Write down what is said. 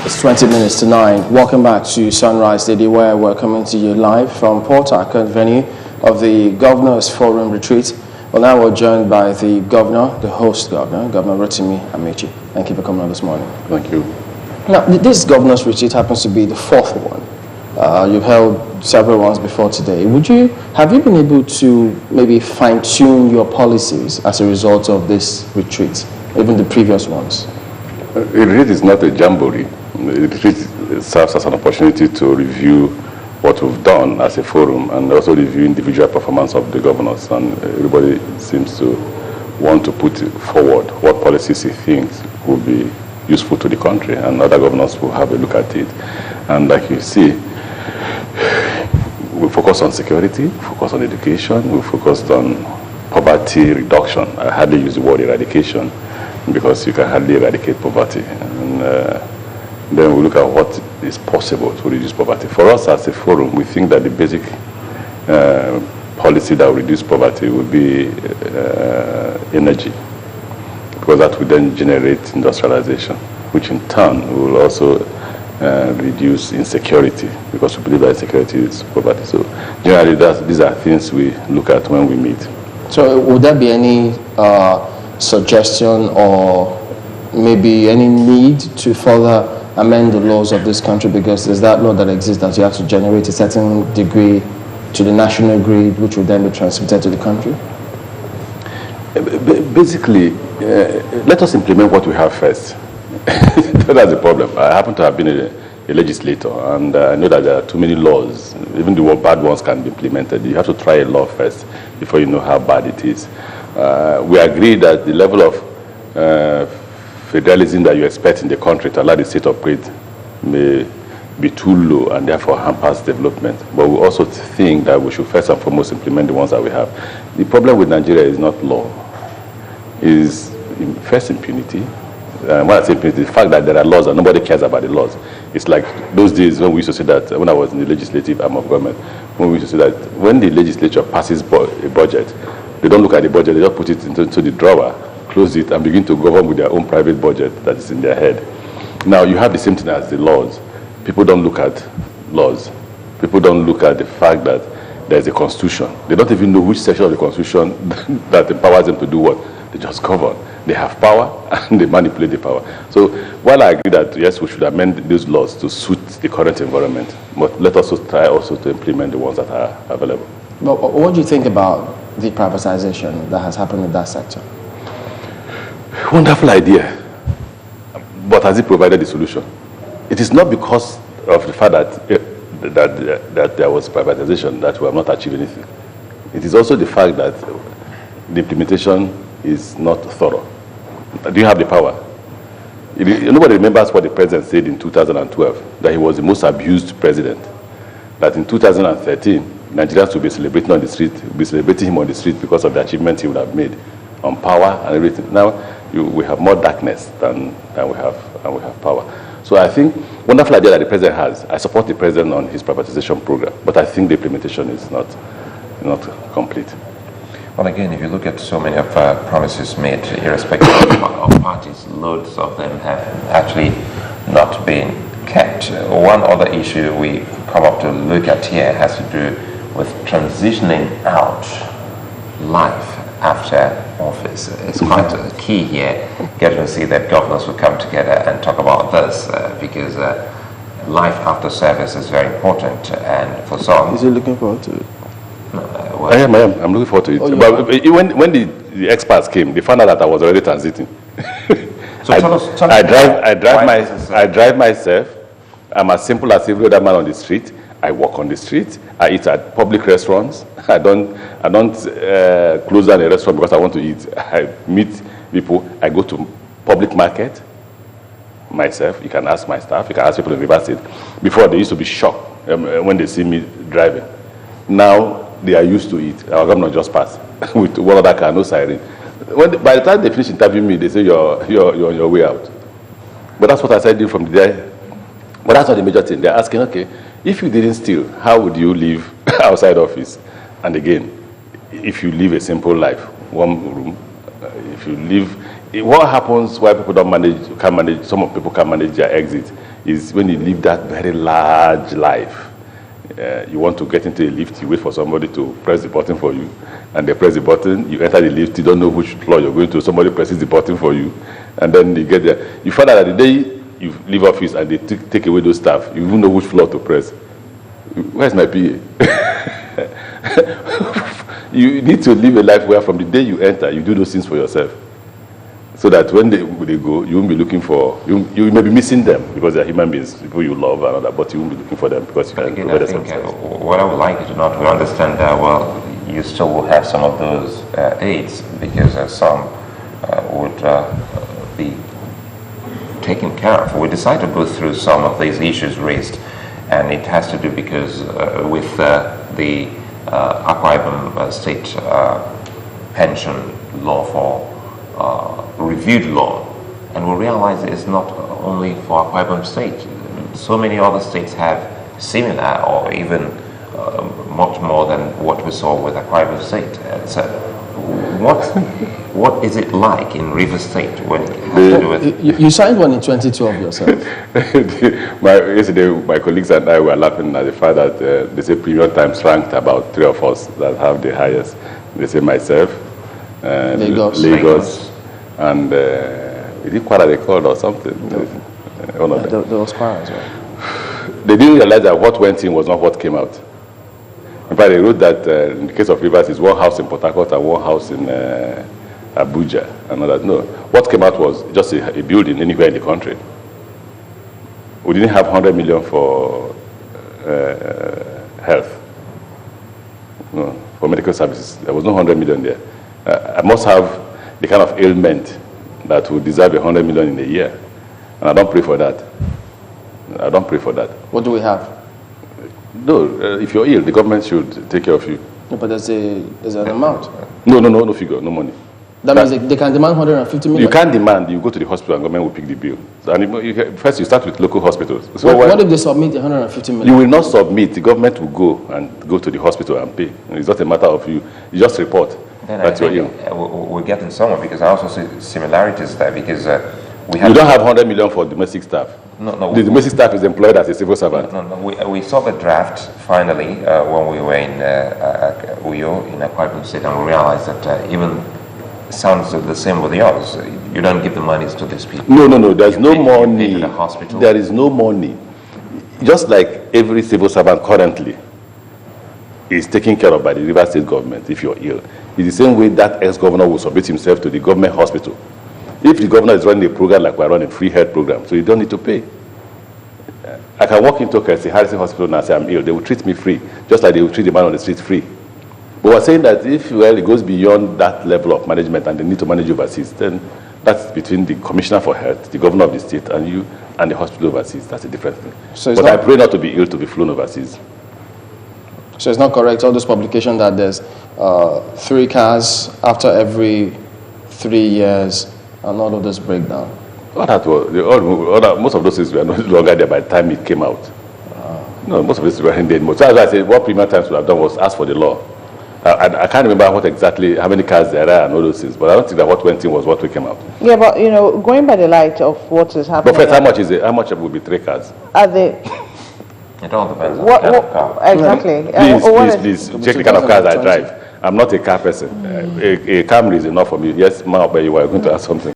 It's 20 minutes to 9. Welcome back to Sunrise Daily, where we're coming to you live from Port Harcourt venue of the Governor's Forum Retreat. Well, now we're joined by the governor, the host governor, Governor Rotimi Amaechi. Thank you for coming on this morning. Thank you. Now, this Governor's Retreat happens to be the fourth one. You've held several ones before today. Have you been able to maybe fine-tune your policies as a result of this retreat, even the previous ones? The retreat is not a jamboree. The retreat serves as an opportunity to review what we've done as a forum and also review individual performance of the governors. And everybody seems to want to put forward what policies he thinks will be useful to the country, and other governors will have a look at it. And like you see, we focus on security, focus on education, we focused on poverty reduction. I hardly use the word eradication because you can hardly eradicate poverty. And then we look at what is possible to reduce poverty. For us as a forum, we think that the basic policy that will reduce poverty will be energy, because that will then generate industrialization, which in turn will also reduce insecurity, because we believe that insecurity is poverty. So generally, these are things we look at when we meet. So would there be any suggestion or maybe any need to further amend the laws of this country, because there's that law that exists that you have to generate a certain degree to the national grid, which will then be transmitted to the country? Basically, let us implement what we have first. That's the problem. I happen to have been a legislator, and I know that there are too many laws. Even the bad ones can be implemented. You have to try a law first before you know how bad it is. We agree that the level of federalism that you expect in the country to allow the state to operate may be too low and therefore hampers development. But we also think that we should first and foremost implement the ones that we have. The problem with Nigeria is not law. It is first impunity. When I say impunity, the fact that there are laws and nobody cares about the laws. It's like those days when we used to say that, when I was in the legislative arm of government, when we used to say that when the legislature passes a budget, they don't look at the budget, they just put it into the drawer, close it, and begin to govern with their own private budget that is in their head. Now, you have the same thing as the laws. People don't look at laws. People don't look at the fact that there's a constitution. They don't even know which section of the constitution that empowers them to do what. They just govern. They have power and they manipulate the power. So while I agree that, yes, we should amend these laws to suit the current environment, but let us also try also to implement the ones that are available. But what do you think about the privatization that has happened in that sector? Wonderful idea, but has it provided the solution? It is not because of the fact that there was privatization that we have not achieved anything. It is also the fact that the implementation is not thorough. Do you have the power? Nobody remembers what the president said in 2012, that he was the most abused president. That in 2013, Nigerians will be celebrating on the street, will be celebrating him on the street because of the achievements he would have made on power and everything. Now, we have more darkness than we have power. So I think wonderful idea that the president has. I support the president on his privatization program, but I think the implementation is not complete. Well, again, if you look at so many of promises made, irrespective of parties, loads of them have actually not been kept. One other issue we come up to look at here has to do with transitioning out life after office. It's quite a key here, getting to see that governors will come together and talk about this, because life after service is very important, and for some... Is he looking forward to it? I am. I'm looking forward to it. Oh, but when the experts came, they found out that I was already transiting. So I drive myself. I'm as simple as every other man on the street. I walk on the street. I eat at public restaurants. I don't close down a restaurant because I want to eat. I meet people. I go to public market myself. You can ask my staff. You can ask people in River State. Before, they used to be shocked when they see me driving. Now they are used to it. Our governor just passed with one other car, no siren. By the time they finish interviewing me, they say you're on your way out. But that's what I said from there. But that's not the major thing. They're asking, okay, if you didn't steal, how would you live outside office? And again, if you live a simple life, one room, if you live, what happens why people can't manage, some people can't manage their exit is when you live that very large life. You want to get into a lift, you wait for somebody to press the button for you, and they press the button, you enter the lift, you don't know which floor you're going to, somebody presses the button for you, and then you get there. You find out that the day you leave office and they take away those staff, you even know which floor to press. Where's my PA? You need to live a life where from the day you enter, you do those things for yourself. So that when they go, you won't be looking for, you may be missing them because they're human beings, people you love and all that, but you won't be looking for them because you can provide them themselves. What I would like you to not to understand that, well, you still will have some of those aids because some would be taken care of. We decided to go through some of these issues raised, and it has to do because with the Akwa Ibom state pension law for reviewed law, and we realize it's not only for Akwa Ibom state. So many other states have similar or even much more than what we saw with Akwa Ibom state. So what is it like in River State when it has to do with... You signed one in 2012 yourself. Yesterday, my colleagues and I were laughing at the fact that they say premium times ranked about 3 of us that have the highest. They say myself, Lagos, and is it Kwara they called or something? One of them. There was Kwara as well. They didn't realize that what went in was not what came out. In fact, they wrote that in the case of Rivers, it's one house in Port Harcourt and one house in Abuja and all that. No, what came out was just a building anywhere in the country. We didn't have 100 million for health, no, for medical services. There was no 100 million there. I must have the kind of ailment that would deserve 100 million in a year. And I don't pray for that. I don't pray for that. What do we have? No, if you're ill, the government should take care of you. No, but there's an amount. No figure, no money. That means they can demand 150 million? You can't demand, you go to the hospital and government will pick the bill. So, and first you start with local hospitals. So what if they submit the 150 million? You will not submit, the government will go to the hospital and pay. It's not a matter of you just report that you're ill. We're getting somewhere because I also see similarities there because we have... You don't have 100 million for domestic staff. No. The domestic staff is employed as a civil servant. No. We saw the draft finally when we were in Uyo, in Akwa Ibom State, and we realized that even sounds the same with yours. You don't give the monies to these people. No. There's no money. To the hospital. There is no money. Just like every civil servant currently is taken care of by the River State government if you're ill. It's the same way that ex-governor will submit himself to the government hospital. If the governor is running a program like we're running a free health program, so you don't need to pay. I can walk into Kirsty Harrison Hospital and say I'm ill. They will treat me free, just like they will treat the man on the street free. But we're saying that if it goes beyond that level of management and they need to manage overseas, then that's between the commissioner for health, the governor of the state, and you and the hospital overseas. That's a different thing. So but I pray not to be ill to be flown overseas. So it's not correct, all those publications that there's 3 cars after every 3 years and all of this breakdown. Most of those things were no longer there by the time it came out. No, most of this weren't there anymore. So as I said, what Premier Times would have done was ask for the law. I can't remember how many cars there are and all those things, but I don't think that what went in was what came out. Yeah, but going by the light of what is happening. But first, how much would be 3 cars? Are they? It all depends on the kind of car. Exactly. Please, check the kind of cars I drive. I'm not a car person. A Camry is enough for me. Yes, Ma, but you were going to ask something.